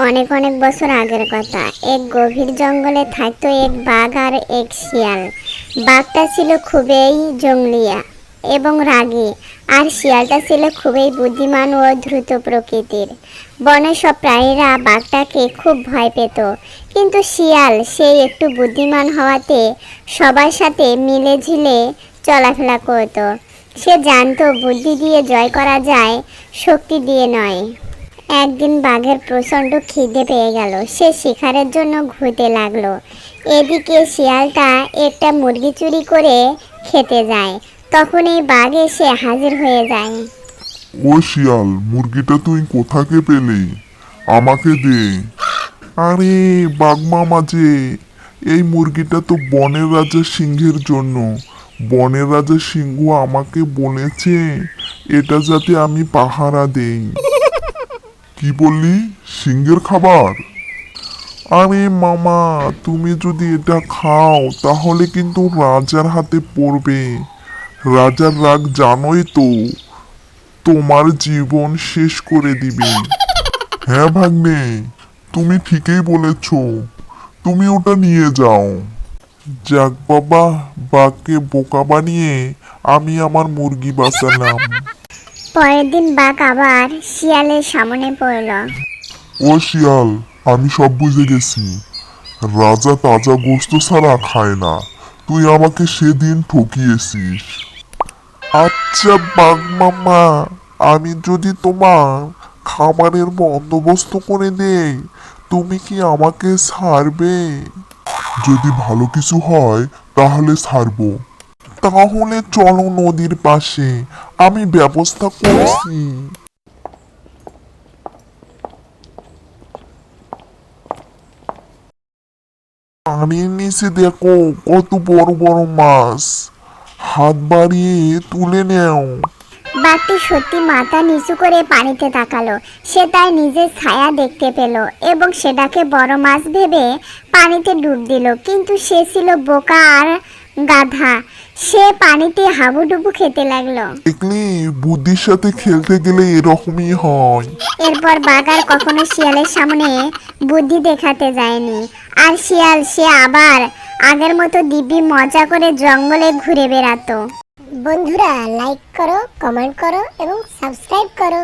অনেক অনেক বছর আগের কথা। এক গভীর জঙ্গলে থাকতো এক বাঘ আর এক শিয়াল। বাঘটা ছিল খুবই জঙ্গলিয়া এবং রাগী, আর শিয়ালটা ছিল খুবই বুদ্ধিমান ও দ্রুত প্রকৃতির। বনের সব প্রাণীরা বাঘটাকে খুব ভয় পেত, কিন্তু শিয়াল সে একটু বুদ্ধিমান হওয়াতে সবার সাথে মিলে ঝিলে চলাফেরা করত। সে জানতো বুদ্ধি দিয়ে জয় করা যায়, শক্তি দিয়ে নয়। একদিন বাঘের প্রচণ্ড খিদে পেয়ে গেল। সে শিকারের জন্য ঘুরতে লাগলো। এদিকে শিয়ালটা একটা মুরগি চুরি করে খেতে যায়। তখন এই বাঘ এসে হাজির হয়ে যায়। ও শিয়াল, মুরগিটা তুই কোথাকে পেলি? আমাকে দে। আরে বাঘ মামা যে, এই মুরগিটা তো বনের রাজা সিংহের জন্য। বনের রাজা সিংহ আমাকে বলেছে এটা যাতে আমি পাহারা দেই। কি বললি? সিংহের খাবার? আরে মামা, তুমি যদি এটা খাও তাহলে কিন্তু রাজার হাতে পড়বে। রাজার রাগ জানোই তো, তোমার জীবন শেষ করে দিবে। হ্যাঁ ভাগ্নে, তুমি ঠিকই বলেছ। তুমি ওটা নিয়ে যাও। যাক বাবা, বাঘকে বোকা বানিয়ে আমি আমার মুরগি বাঁচালাম। পরের দিন বাঘ আবার শিয়ালের সামনে পড়ল। ও শিয়াল, আমি সব বুঝে গেছি। রাজা তাজা গোশত ছাড়া খায় না। তুই আমাকে সেদিন ঠকিয়েছিস। আচ্ছা বাঘ মামা, আমি যদি তোমার খাবারের বন্দোবস্ত করে দেই, তুমি কি আমাকে ছাড়বে? যদি ভালো কিছু হয় তাহলে ছাড়বো। তাহলে চলো নদীর পাশে, আমি ব্যবস্থা করছি। পানির নিচে দেখো কত বড় বড় মাছ। হাত বাড়িয়ে তুলে নেও। বাঘটি সত্যি মাথা নিচু করে পানিতে তাকালো। সে তার নিজের ছায়া দেখতে পেল এবং সেটাকে বড় মাছ ভেবে পানিতে ডুব দিল। কিন্তু সে ছিল বোকা আর গাধা। সে পানিতে হাবুডুবু খেতে লাগলো। দেখলি, বুদ্ধির সাথে খেলতে গেলে এরকমই হয়। এরপর বাঘ আর কখনো শিয়ালের সামনে বুদ্ধি দেখাতে যায়নি। আর শিয়াল সে আবার আগের মতো দিব্যি মজা করে জঙ্গলে ঘুরে বেড়াতো। বন্ধুরা, লাইক করো, কমেন্ট করো এবং সাবস্ক্রাইব করো।